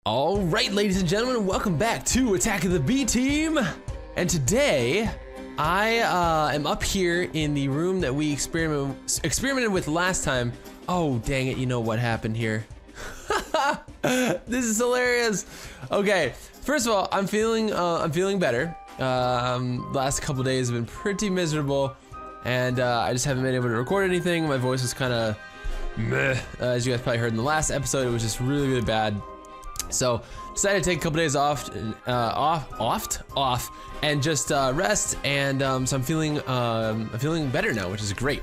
All right, ladies and gentlemen, welcome back to Attack of the B Team. And today, I am up here in the room that we experimented with last time. Oh, dang it, you know what happened here. This is hilarious. Okay, first of all, I'm feeling better. Last couple days have been pretty miserable, and I just haven't been able to record anything. My voice was kind of meh. As you guys probably heard in the last episode, it was just really, really bad. So decided to take a couple days off, and just rest. And so I'm feeling better now, which is great.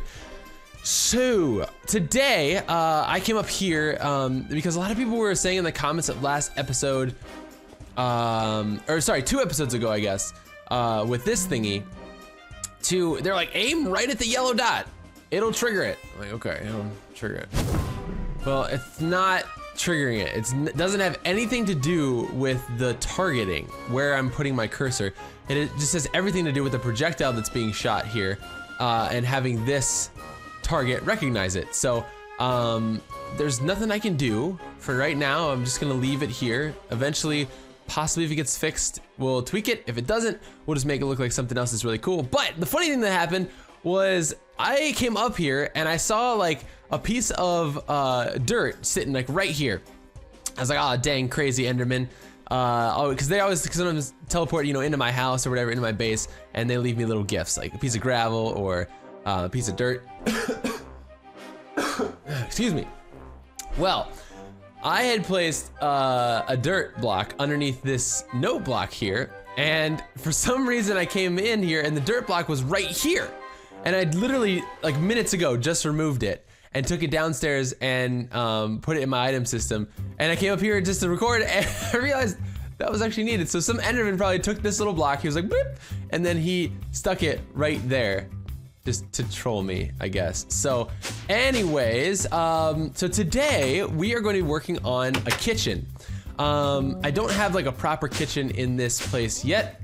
So today I came up here because a lot of people were saying in the comments of last episode, or sorry, 2 episodes ago, I guess, with this thingy, they're like, aim right at the yellow dot, it'll trigger it. I'm like, okay, it'll trigger it. Well, it's not triggering it. It doesn't have anything to do with the targeting, where I'm putting my cursor. It just has everything to do with the projectile that's being shot here, and having this target recognize it. So there's nothing I can do for right now. I'm just gonna leave it here. Eventually, possibly if it gets fixed, we'll tweak it. If it doesn't, we'll just make it look like something else that's really cool. But the funny thing that happened was I came up here and I saw like a piece of dirt sitting like right here. I was like, oh dang, crazy Enderman. Because they always sometimes teleport, you know, into my house or whatever, into my base, and they leave me little gifts, like a piece of gravel or a piece of dirt. Excuse me. Well, I had placed a dirt block underneath this note block here, and for some reason I came in here and the dirt block was right here. And I literally, like minutes ago, just removed it and took it downstairs and put it in my item system. And I came up here just to record, and I realized that was actually needed. So some Enderman probably took this little block, he was like, boop, and then he stuck it right there just to troll me, I guess. So anyways, so today we are going to be working on a kitchen. I don't have like a proper kitchen in this place yet.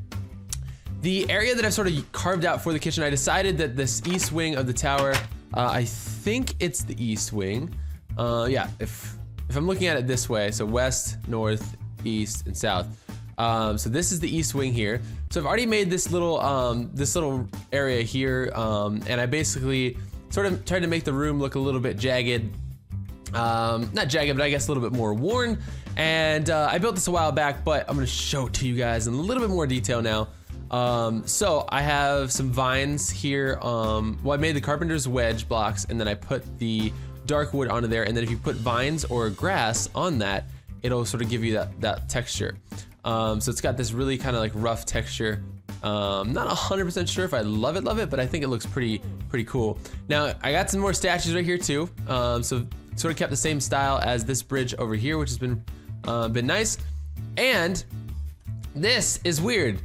The area that I've sort of carved out for the kitchen, I decided that this east wing of the tower, I think it's the east wing. Yeah, if I'm looking at it this way, so west, north, east, and south. So this is the east wing here. So I've already made this little area here, and I basically sort of tried to make the room look a little bit jagged. Not jagged, but I guess a little bit more worn. And I built this a while back, but I'm gonna show it to you guys in a little bit more detail now. So I have some vines here. Well, I made the carpenter's wedge blocks, and then I put the dark wood onto there, and then if you put vines or grass on that, it'll sort of give you that texture. So it's got this really kind of like rough texture. Not 100% sure if I love it, but I think it looks pretty cool. Now I got some more statues right here too. So sort of kept the same style as this bridge over here, which has been nice. And this is weird.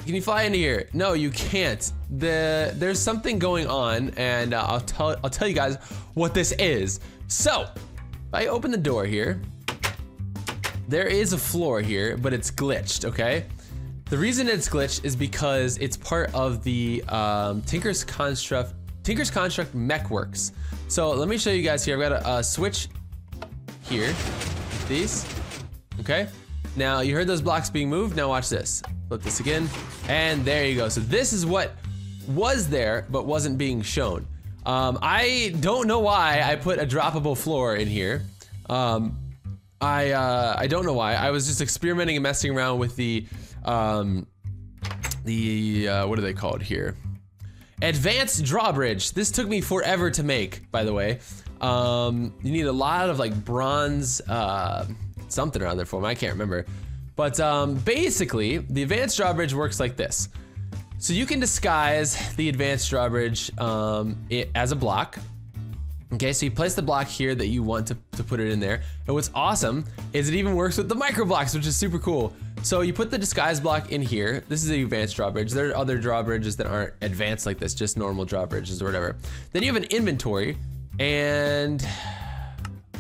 Can you fly into here? No, you can't. There's something going on, and I'll tell you guys what this is. So, if I open the door here, there is a floor here, but it's glitched, okay? The reason it's glitched is because it's part of the Tinker's Construct Mechworks. So let me show you guys here. I've got a switch here, these, okay? Now you heard those blocks being moved, now watch this. Flip this again, and there you go. So this is what was there, but wasn't being shown. I don't know why I put a droppable floor in here. I don't know why. I was just experimenting and messing around with the what are they called here? Advanced Drawbridge. This took me forever to make, by the way. You need a lot of like bronze, something around there for them, I can't remember. But basically, the Advanced Drawbridge works like this. So you can disguise the Advanced Drawbridge as a block. Okay, so you place the block here that you want to put it in there. And what's awesome is it even works with the micro blocks, which is super cool. So you put the disguise block in here. This is the Advanced Drawbridge. There are other drawbridges that aren't advanced like this, just normal drawbridges or whatever. Then you have an inventory, and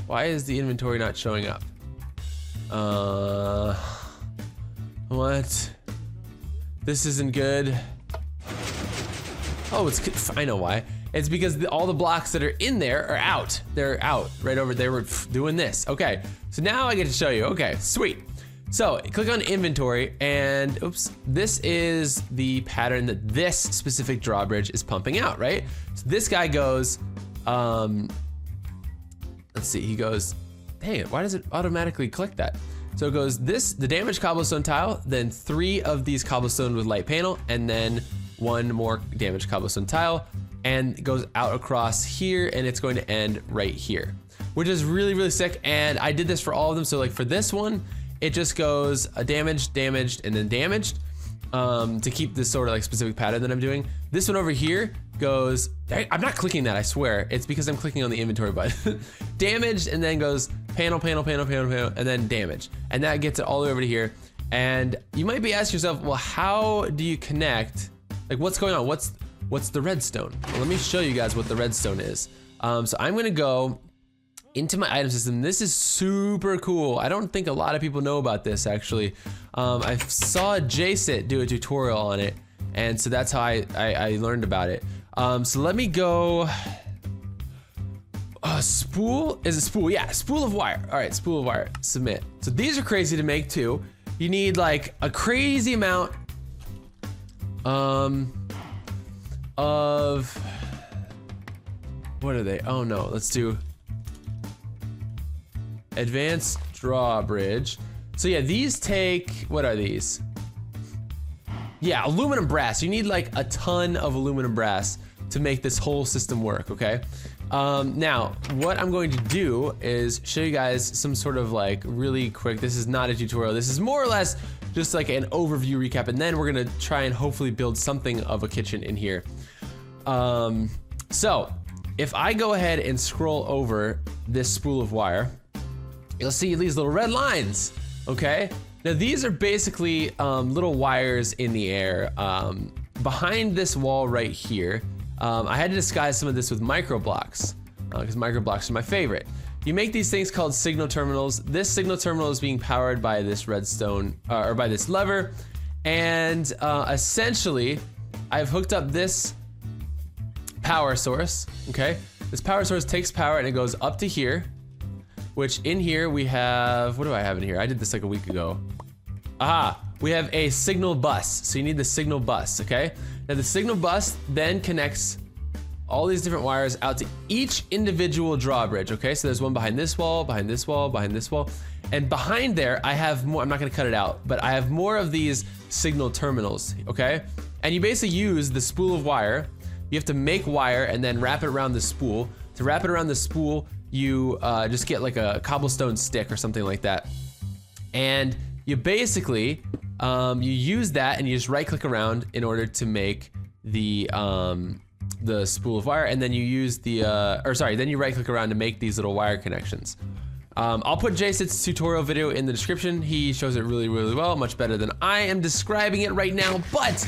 why is the inventory not showing up? What? This isn't good. Oh, I know why. It's because all the blocks that are in there are out. They're out right over there. We're doing this. Okay, so now I get to show you. Okay, sweet. So click on inventory and oops, this is the pattern that this specific drawbridge is pumping out, right? So this guy goes, let's see, he goes, dang it, why does it automatically click that? So it goes the damaged cobblestone tile, then 3 of these cobblestone with light panel, and then 1 more damaged cobblestone tile, and it goes out across here, and it's going to end right here, which is really, really sick. And I did this for all of them. So like for this one, it just goes damaged, damaged, and then damaged to keep this sort of like specific pattern that I'm doing. This one over here goes, I'm not clicking that, I swear. It's because I'm clicking on the inventory button. Damaged, and then goes panel, panel, panel, panel, panel, and then damage. And that gets it all the way over to here. And you might be asking yourself, well, how do you connect? Like what's going on? What's the redstone? Well, let me show you guys what the redstone is. So I'm gonna go into my item system. This is super cool. I don't think a lot of people know about this actually. I saw JSit do a tutorial on it, and so that's how I learned about it. So let me go. Spool? Is it spool? Yeah, spool of wire. All right, spool of wire. Submit. So these are crazy to make too. You need like a crazy amount of what are they? Oh no, let's do advanced drawbridge. So yeah, these take, what are these? Yeah, aluminum brass. You need like a ton of aluminum brass to make this whole system work, okay? Now, what I'm going to do is show you guys some sort of like really quick, this is not a tutorial, this is more or less just like an overview recap, and then we're gonna try and hopefully build something of a kitchen in here. So, if I go ahead and scroll over this spool of wire, you'll see these little red lines, okay? Now these are basically little wires in the air. Behind this wall right here, I had to disguise some of this with micro blocks, because micro blocks are my favorite. You make these things called signal terminals. This signal terminal is being powered by this redstone, or by this lever, and essentially, I've hooked up this power source, okay? This power source takes power and it goes up to here, which in here we have, what do I have in here? I did this like a week ago. Aha, we have a signal bus. So you need the signal bus, okay? Now the signal bus then connects all these different wires out to each individual drawbridge, okay? So there's one behind this wall, behind this wall, behind this wall. And behind there, I have more, I'm not gonna cut it out, but I have more of these signal terminals, okay? And you basically use the spool of wire. You have to make wire and then wrap it around the spool. To wrap it around the spool, you just get like a cobblestone stick or something like that. And you basically, you use that and you just right click around in order to make the spool of wire, and then you use the, then you right click around to make these little wire connections. I'll put JSit's tutorial video in the description. He shows it really, really well, much better than I am describing it right now, but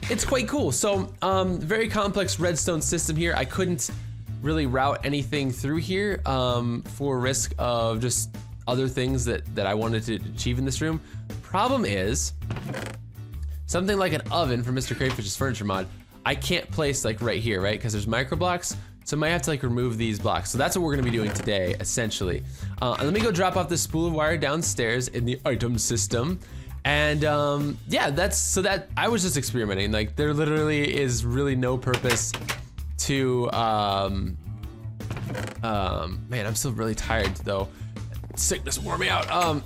it's quite cool. So, very complex redstone system here. I couldn't really route anything through here for risk of just other things that I wanted to achieve in this room. Problem is, something like an oven from Mr. Crayfish's furniture mod, I can't place like right here, right? Because there's micro blocks, so I might have to like remove these blocks. So that's what we're gonna be doing today, essentially. Let me go drop off this spool of wire downstairs in the item system. And yeah, that I was just experimenting. Like there literally is really no purpose to, man, I'm still really tired though. Sickness wore me out.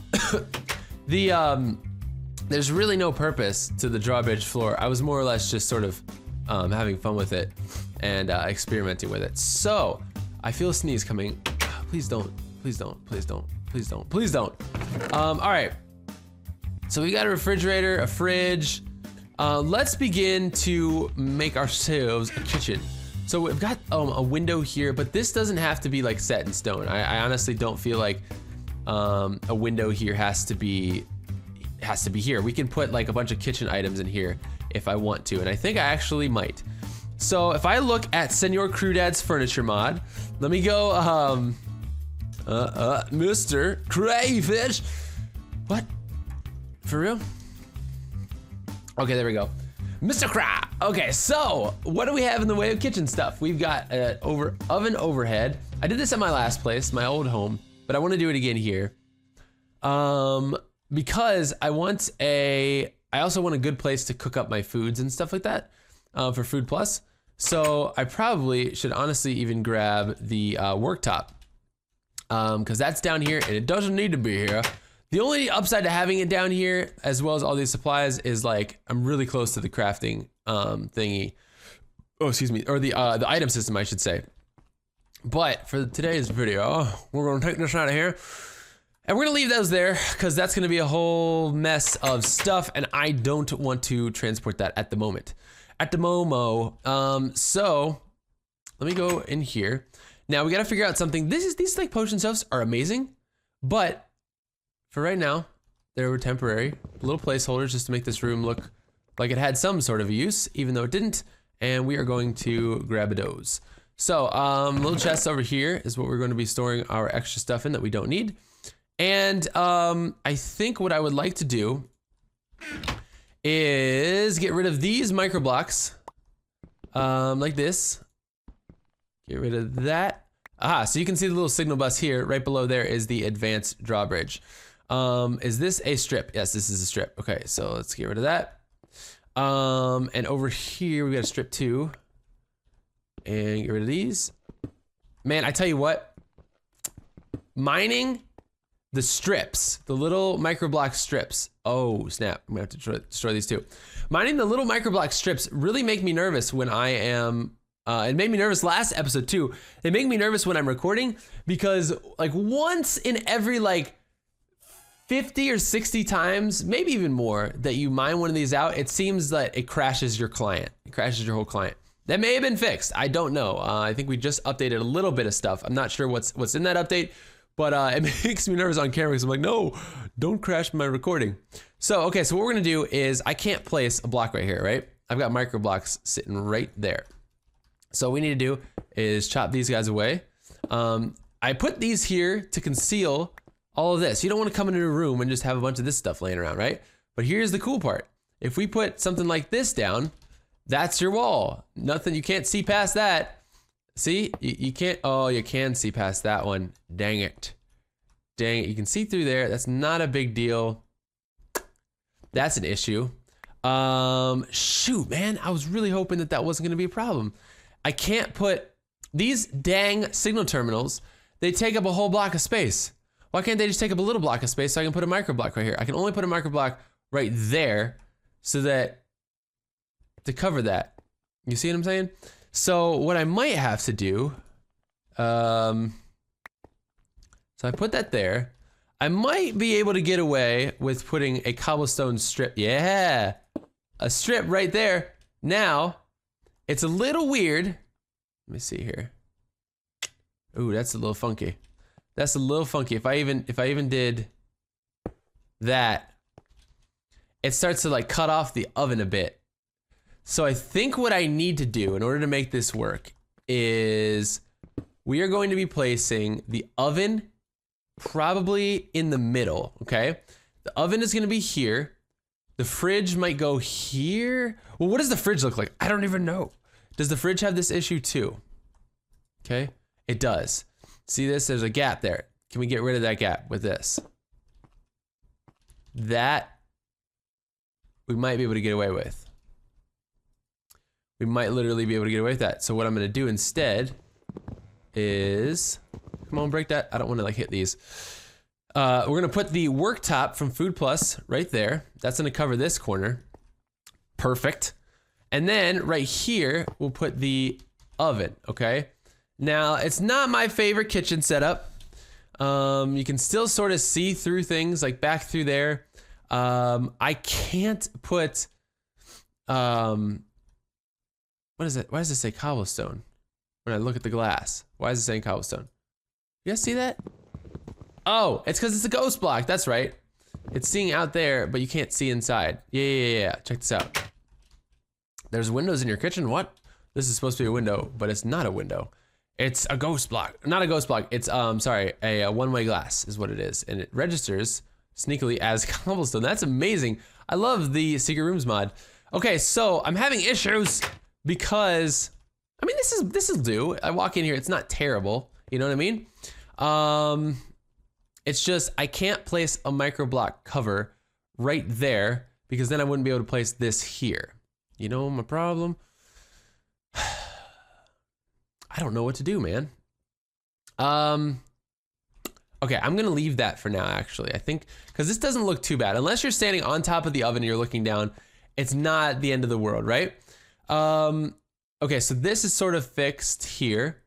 There's really no purpose to the drawbridge floor. I was more or less just sort of having fun with it and experimenting with it. So I feel a sneeze coming. Please don't, please don't, please don't, please don't, please don't. All right, so we got a refrigerator, a fridge. Let's begin to make ourselves a kitchen. So we've got a window here, but this doesn't have to be like set in stone. I honestly don't feel like a window here has to be here. We can put like a bunch of kitchen items in here if I want to, and I think I actually might. So if I look at Senor Crewdad's furniture mod, let me go, Mr. Crayfish. What? For real? Okay, there we go. Mr. Crap. Okay, so what do we have in the way of kitchen stuff? We've got an oven overhead. I did this at my last place, my old home, but I want to do it again here. Because I also want a good place to cook up my foods and stuff like that for Food Plus. So I probably should honestly even grab the worktop because that's down here and it doesn't need to be here. The only upside to having it down here, as well as all these supplies, is like I'm really close to the crafting thingy. Oh, excuse me, or the item system, I should say. But for today's video, we're gonna take this out of here. And we're gonna leave those there because that's gonna be a whole mess of stuff and I don't want to transport that at the moment. At the Momo. So let me go in here. Now we gotta figure out something. These like potion stuffs are amazing, but for right now, they were temporary. Little placeholders just to make this room look like it had some sort of a use, even though it didn't. And we are going to grab those. So little chest over here is what we're going to be storing our extra stuff in that we don't need. And I think what I would like to do is get rid of these micro blocks like this. Get rid of that. Aha, so you can see the little signal bus here. Right below there is the advanced drawbridge. Is this a strip? Yes, this is a strip. Okay, so let's get rid of that. And over here we got a strip too. And get rid of these. Man, I tell you what, mining the strips, the little microblock strips. Oh snap, I'm gonna have to destroy these too. Mining the little microblock strips really make me nervous when I am, it made me nervous last episode too. They make me nervous when I'm recording because like once in every like 50 or 60 times, maybe even more, that you mine one of these out, it seems that it crashes your client. It crashes your whole client. That may have been fixed. I don't know. I think we just updated a little bit of stuff. I'm not sure what's in that update, but it makes me nervous on camera because I'm like, no, don't crash my recording. So, okay, so what we're gonna do is I can't place a block right here, right? I've got micro blocks sitting right there. So what we need to do is chop these guys away. I put these here to conceal all of this. You don't want to come into a room and just have a bunch of this stuff laying around, right? But here's the cool part. If we put something like this down, that's your wall. Nothing, you can't see past that. See, you can't, oh, you can see past that one. Dang it. Dang it, you can see through there. That's not a big deal. That's an issue. Shoot, man, I was really hoping that that wasn't gonna be a problem. I can't put, these dang signal terminals, they take up a whole block of space. Why can't they just take up a little block of space so I can put a micro block right here? I can only put a micro block right there so that, to cover that. You see what I'm saying? So what I might have to do, so I put that there. I might be able to get away with putting a cobblestone strip. Yeah, a strip right there. Now, it's a little weird. Let me see here. Ooh, that's a little funky. That's a little funky. If I even did that, it starts to like cut off the oven a bit. So I think what I need to do in order to make this work is we are going to be placing the oven probably in the middle, okay? The oven is gonna be here. The fridge might go here. Well, what does the fridge look like? I don't even know. Does the fridge have this issue too? Okay, it does. See this? There's a gap there. Can we get rid of that gap with this? That we might be able to get away with. We might literally be able to get away with that. So what I'm gonna do instead is, come on, break that. I don't wanna like hit these. We're gonna put the worktop from Food Plus right there. That's gonna cover this corner. Perfect. And then right here, we'll put the oven, okay? Now, it's not my favorite kitchen setup. You can still sort of see through things, like back through there. I can't put, what is it? Why does it say cobblestone when I look at the glass? Why is it saying cobblestone? You guys see that? Oh, it's because it's a ghost block. That's right. It's seeing out there, but you can't see inside. Yeah. Check this out. There's windows in your kitchen. What? This is supposed to be a window, but it's not a window. It's a ghost block. Not a ghost block. It's sorry, a one-way glass is what it is, and it registers sneakily as cobblestone. That's amazing. I love the Secret Rooms mod. Okay, so I'm having issues because, I mean, this is do. I walk in here, it's not terrible. You know what I mean? It's just, I can't place a micro block cover right there because then I wouldn't be able to place this here. You know my problem? I don't know what to do, man. Okay, I'm gonna leave that for now, actually. I think, because this doesn't look too bad. Unless you're standing on top of the oven and you're looking down, it's not the end of the world, right? Okay, so this is sort of fixed here.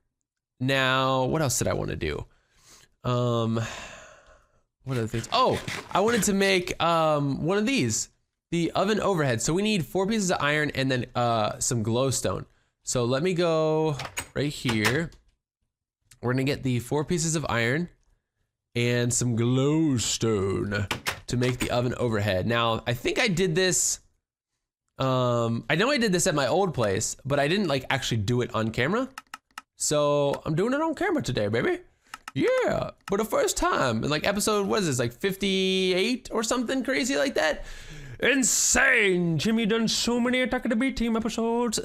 Now, what else did I want to do? What other things? Oh, I wanted to make one of these, the oven overhead. So we need 4 pieces of iron and then some glowstone. So let me go right here. We're gonna get the 4 pieces of iron and some glowstone to make the oven overhead. Now, I think I did this, I know I did this at my old place, but I didn't like actually do it on camera. So I'm doing it on camera today, baby. Yeah, for the first time in like episode, what is this, like 58 or something crazy like that? Insane! Jimmy done so many Attack of the B Team episodes.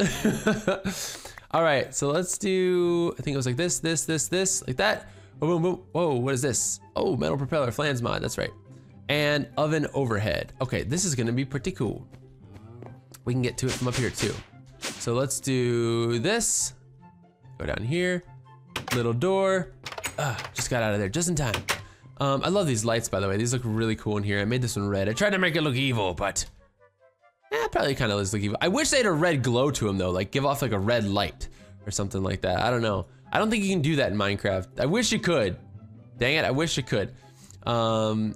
All right, so let's do, I think it was like this, like that. Boom, boom, boom. Whoa, what is this? Oh, metal propeller, Flan's mod, that's right. And oven overhead. Okay, this is gonna be pretty cool. We can get to it from up here too. So let's do this. Go down here, little door. Just got out of there just in time. I love these lights, by the way. These look really cool in here. I made this one red. I tried to make it look evil, but probably kind of does look evil. I wish they had a red glow to them though, like give off like a red light or something like that. I don't know. I don't think you can do that in Minecraft. I wish you could. Dang it, I wish you could. That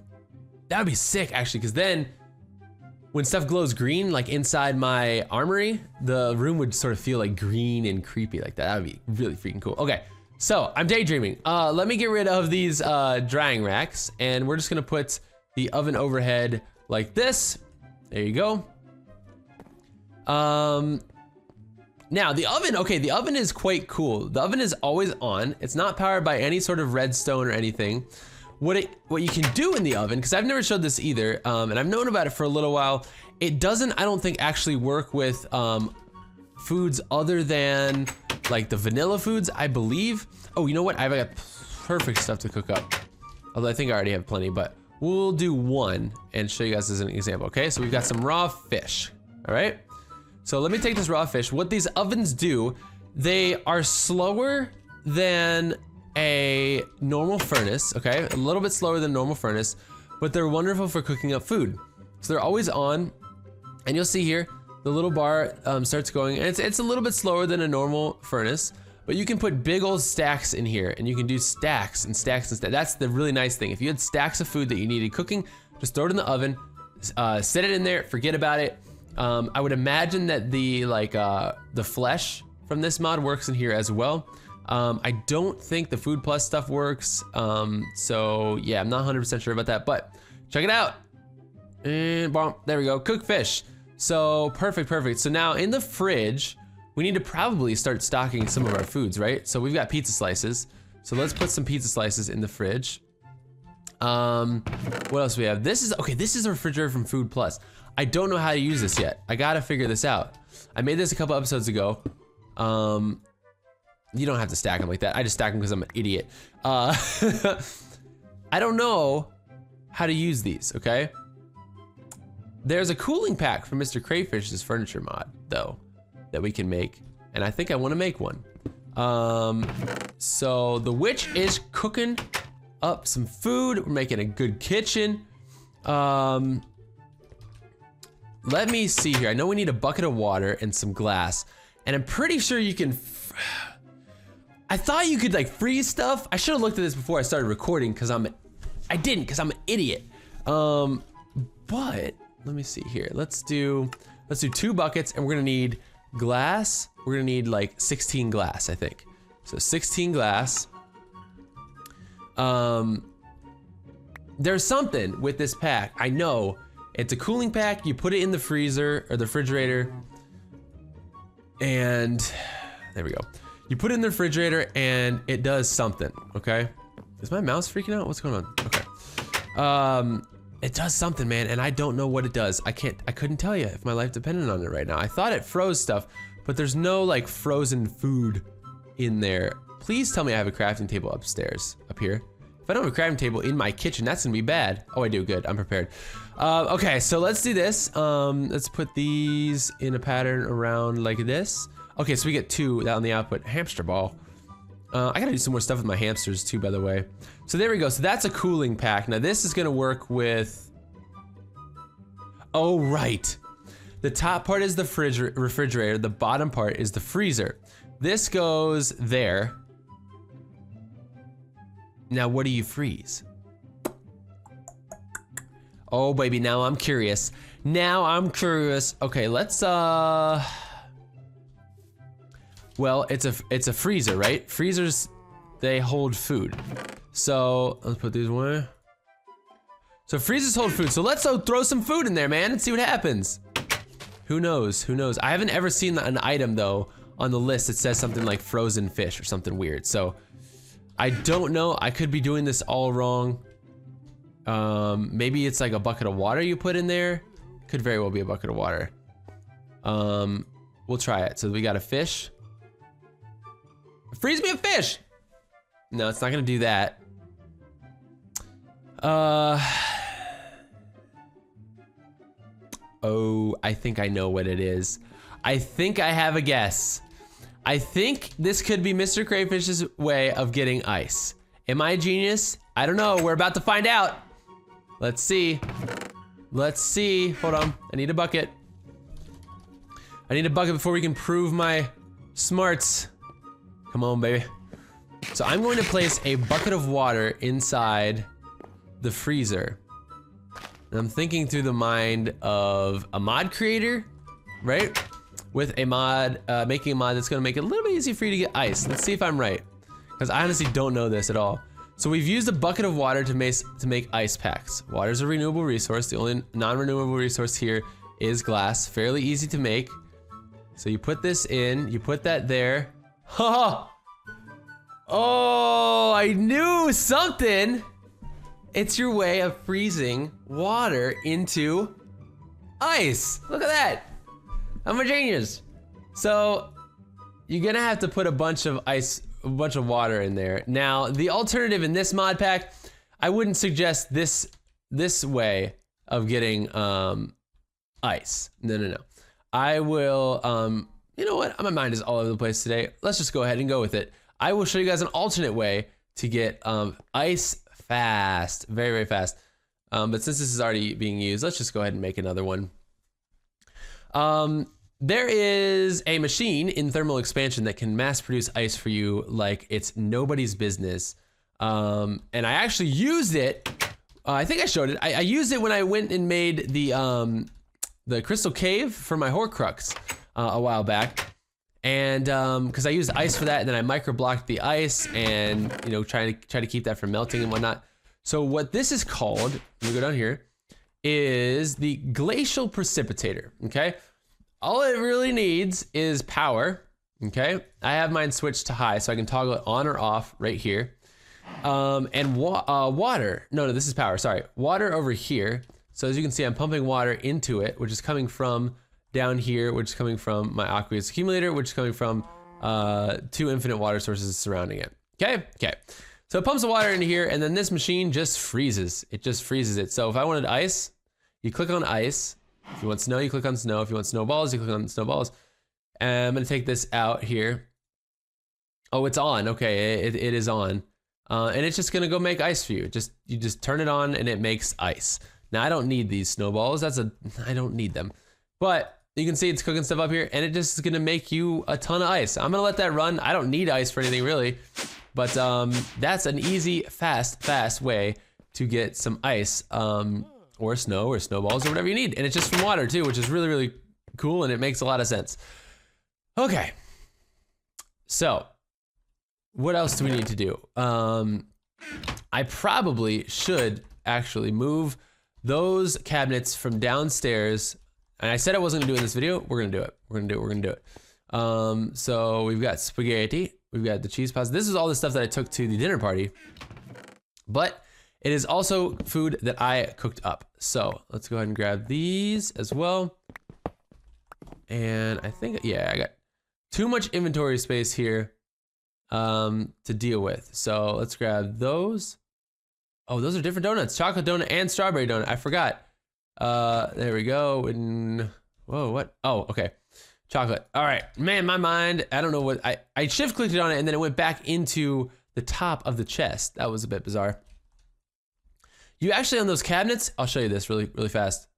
would be sick actually, because then when stuff glows green, like inside my armory, the room would sort of feel like green and creepy like that. That would be really freaking cool. Okay, so I'm daydreaming. Let me get rid of these drying racks, and we're just gonna put the oven overhead like this. There you go. Now the oven, okay, the oven is quite cool. The oven is always on. It's not powered by any sort of redstone or anything. What you can do in the oven, because I've never showed this either, and I've known about it for a little while, it doesn't, I don't think, actually work with foods other than like the vanilla foods, I believe. Oh, you know what? I've got perfect stuff to cook up. Although I think I already have plenty, but we'll do one and show you guys as an example, okay? So we've got some raw fish, all right? So let me take this raw fish. What these ovens do, they are slower than a normal furnace, okay? A little bit slower than normal furnace, but they're wonderful for cooking up food. So they're always on, and you'll see here, the little bar starts going, and it's a little bit slower than a normal furnace, but you can put big old stacks in here, and you can do stacks and stacks and stacks. That's the really nice thing. If you had stacks of food that you needed cooking, just throw it in the oven, set it in there, forget about it. I would imagine that the flesh from this mod works in here as well. I don't think the Food Plus stuff works. So yeah, I'm not 100% sure about that, but check it out. And boom, there we go, cooked fish. So perfect. So now in the fridge, we need to probably start stocking some of our foods, right? So we've got pizza slices. So let's put some pizza slices in the fridge. What else do we have? This is a refrigerator from Food Plus. I don't know how to use this yet. I gotta figure this out. I made this a couple episodes ago. You don't have to stack them like that. I just stack them because I'm an idiot. I don't know how to use these, okay? There's a cooling pack from Mr. Crayfish's furniture mod, though, that we can make, and I think I want to make one. So the witch is cooking up some food. We're making a good kitchen. Let me see here. I know we need a bucket of water and some glass, and I'm pretty sure you can. I thought you could like freeze stuff. I should have looked at this before I started recording because I didn't because I'm an idiot. But let me see here. Let's do 2 buckets, and we're gonna need glass. We're gonna need like 16 glass, I think. So 16 glass. There's something with this pack. I know it's a cooling pack. You put it in the freezer or the refrigerator, and there we go. You put it in the refrigerator and it does something, okay? Is my mouse freaking out? What's going on? Okay. It does something, man, and I don't know what it does. I couldn't tell you if my life depended on it right now. I thought it froze stuff, but there's no like frozen food in there. Please tell me I have a crafting table upstairs, up here. If I don't have a crafting table in my kitchen, that's gonna be bad. Oh, I do, good, I'm prepared. Okay, so let's do this. Let's put these in a pattern around like this. Okay, so we get 2 on the output. Hamster ball. I gotta do some more stuff with my hamsters too, by the way. So there we go, so that's a cooling pack. Now this is gonna work with, oh right. The top part is the refrigerator, the bottom part is the freezer. This goes there. Now what do you freeze? Oh baby, now I'm curious. Now I'm curious. Okay, let's well, it's a freezer, right? Freezers, they hold food. So let's put these away. So freezers hold food. So let's throw some food in there, man, and see what happens. Who knows? Who knows? I haven't ever seen an item though on the list that says something like frozen fish or something weird. So I don't know. I could be doing this all wrong. Maybe it's like a bucket of water you put in there. Could very well be a bucket of water. We'll try it. So we got a fish. Freeze me a fish! No, it's not gonna do that. Oh, I think I know what it is. I think I have a guess. I think this could be Mr. Crayfish's way of getting ice. Am I a genius? I don't know, we're about to find out. Let's see. Let's see, hold on, I need a bucket. I need a bucket before we can prove my smarts. Come on, baby. So I'm going to place a bucket of water inside the freezer. And I'm thinking through the mind of a mod creator, right? With a mod, making a mod that's gonna make it a little bit easy for you to get ice. Let's see if I'm right. Because I honestly don't know this at all. So we've used a bucket of water to make ice packs. Water is a renewable resource. The only non-renewable resource here is glass. Fairly easy to make. So you put this in, you put that there. Ha! Oh, I knew something. It's your way of freezing water into ice. Look at that. I'm a genius. So you're gonna have to put a bunch of ice, a bunch of water in there. Now, the alternative in this mod pack, I wouldn't suggest this way of getting ice. No. I will, you know what? My mind is all over the place today. Let's just go ahead and go with it. I will show you guys an alternate way to get ice fast, very, very fast. But since this is already being used, let's just go ahead and make another one. There is a machine in thermal expansion that can mass produce ice for you like it's nobody's business. And I actually used it. I think I showed it. I used it when I went and made the crystal cave for my Horcrux a while back. And because I used ice for that, and then I micro-blocked the ice and, you know, try to keep that from melting and whatnot. So what this is called, let me go down here, is the Glacial Precipitator, okay? All it really needs is power, okay? I have mine switched to high, so I can toggle it on or off right here. And water, no, this is power, sorry. Water over here. So as you can see, I'm pumping water into it, which is coming from down here, which is coming from my aqueous accumulator, which is coming from 2 infinite water sources surrounding it. Okay. So it pumps the water into here, and then this machine just freezes. It just freezes it. So if I wanted ice, you click on ice. If you want snow, you click on snow. If you want snowballs, you click on snowballs. And I'm gonna take this out here. Oh, it's on. Okay, it is on. And it's just gonna go make ice for you. You just turn it on and it makes ice. Now I don't need these snowballs. I don't need them. But you can see it's cooking stuff up here, and it just is gonna make you a ton of ice. I'm gonna let that run. I don't need ice for anything really, but that's an easy, fast way to get some ice, or snow, or snowballs, or whatever you need. And it's just from water too, which is really, really cool, and it makes a lot of sense. Okay, so what else do we need to do? I probably should actually move those cabinets from downstairs. And I said I wasn't gonna do it in this video. We're gonna do it. We're gonna do it. So we've got spaghetti. We've got the cheese pasta. This is all the stuff that I took to the dinner party. But It is also food that I cooked up. So let's go ahead and grab these as well. And I think, yeah, I got too much inventory space here to deal with. So let's grab those. Oh, those are different donuts. Chocolate donut and strawberry donut. I forgot. There we go. And whoa, what? Oh, okay. Chocolate. All right, man, my mind, I don't know what, I shift clicked it on it and then it went back into the top of the chest. That was a bit bizarre. You actually, on those cabinets, I'll show you this really, really fast.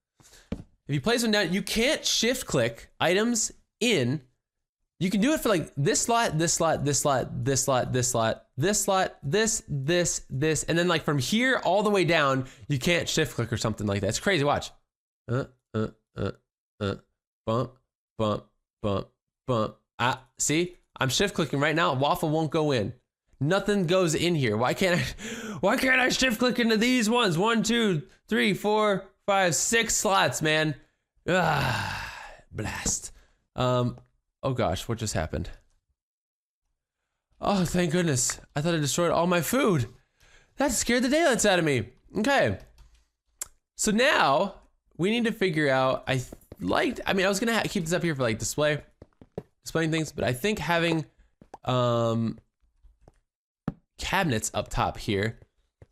If you place them down, you can't shift click items in. You can do it for like this slot, this slot, this slot, this slot, this slot, this slot, this, and then like from here all the way down, you can't shift click or something like that. It's crazy, watch. Bump, bump, bump, bump. See, I'm shift clicking right now. Waffle won't go in. Nothing goes in here. Why can't I shift click into these ones? 1, 2, 3, 4, 5, 6 slots, man. Blast. Oh gosh, what just happened? Oh, thank goodness. I thought I destroyed all my food. That scared the daylights out of me. Okay. So now we need to figure out, I was gonna keep this up here for like displaying things, but I think having cabinets up top here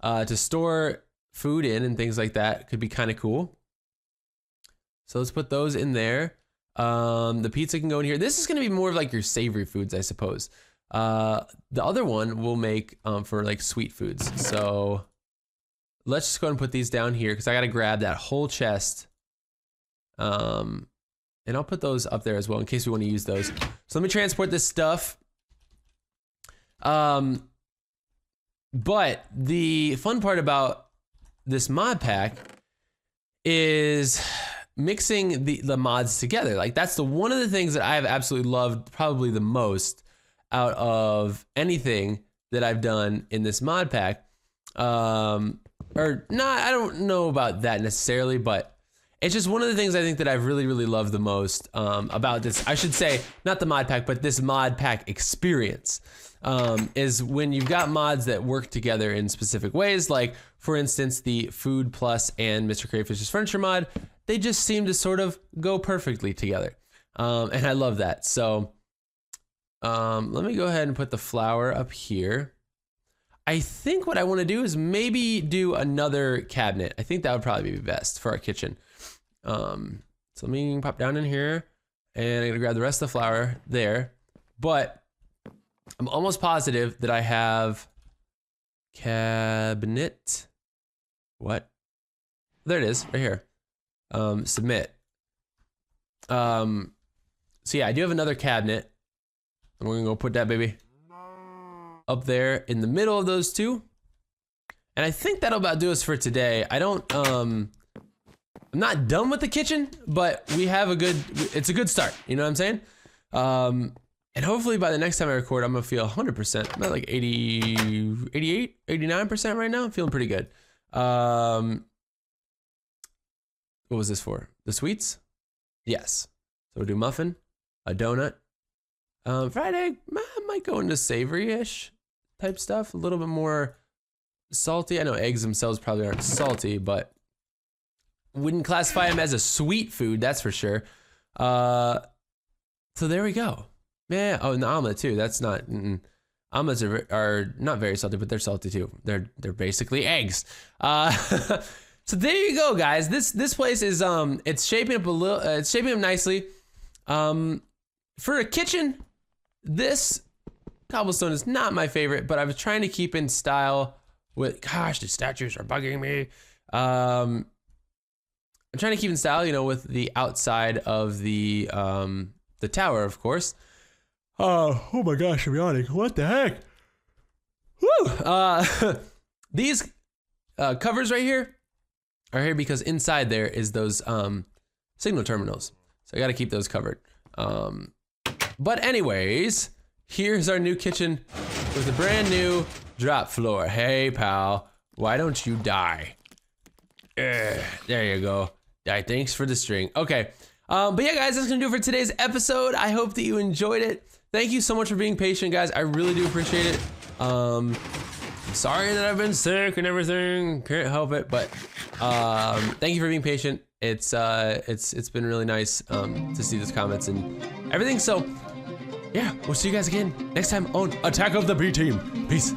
to store food in and things like that could be kind of cool. So let's put those in there. The pizza can go in here. This is gonna be more of like your savory foods, I suppose. The other one will make for like sweet foods. So let's just go ahead and put these down here because I gotta grab that whole chest. And I'll put those up there as well in case we want to use those. So let me transport this stuff. But the fun part about this mod pack is mixing the mods together. Like that's one of the things that I have absolutely loved probably the most out of anything that I've done in this mod pack. Or not, I don't know about that necessarily, but it's just one of the things I think that I've really, really loved the most about this. I should say, not the mod pack, but this mod pack experience is when you've got mods that work together in specific ways. Like, for instance, the Food Plus and Mr. Crayfish's Furniture mod, they just seem to sort of go perfectly together. And I love that. So let me go ahead and put the flour up here. I think what I want to do is maybe do another cabinet. I think that would probably be best for our kitchen. So let me pop down in here and I'm gonna grab the rest of the flour there. But I'm almost positive that I have cabinet. What? There it is, right here. Submit. So yeah, I do have another cabinet. And we're gonna go put that baby up there in the middle of those two. And I think that'll about do us for today. I'm not done with the kitchen, but we have it's a good start. You know what I'm saying? And hopefully by the next time I record, I'm gonna feel 100%. I'm at like 80, 88, 89% right now. I'm feeling pretty good. What was this for? The sweets? Yes. So we'll do muffin, a donut, fried egg. Might go into savory-ish type stuff. A little bit more salty. I know eggs themselves probably aren't salty, but wouldn't classify them as a sweet food, that's for sure. So there we go. Yeah. Oh, and the omelet too. That's not. Omelets are not very salty, but they're salty too. They're basically eggs. So there you go, guys. This place is it's shaping up a little. It's shaping up nicely. For a kitchen, this cobblestone is not my favorite, but I was trying to keep in style with. Gosh, the statues are bugging me. I'm trying to keep in style, you know, with the outside of the tower, of course. Oh my gosh, I'm yawning. What the heck? Woo! These covers right here are here because inside there is those signal terminals. So I got to keep those covered. But anyways, here's our new kitchen with a brand new drop floor. Hey, pal, why don't you die? There you go. Die. Thanks for the string. Okay. But yeah, guys, that's gonna do it for today's episode. I hope that you enjoyed it. Thank you so much for being patient, guys. I really do appreciate it. sorry that I've been sick and everything. Can't help it, but thank you for being patient. It's been really nice to see those comments and everything. So yeah, we'll see you guys again next time on Attack of the B Team. Peace.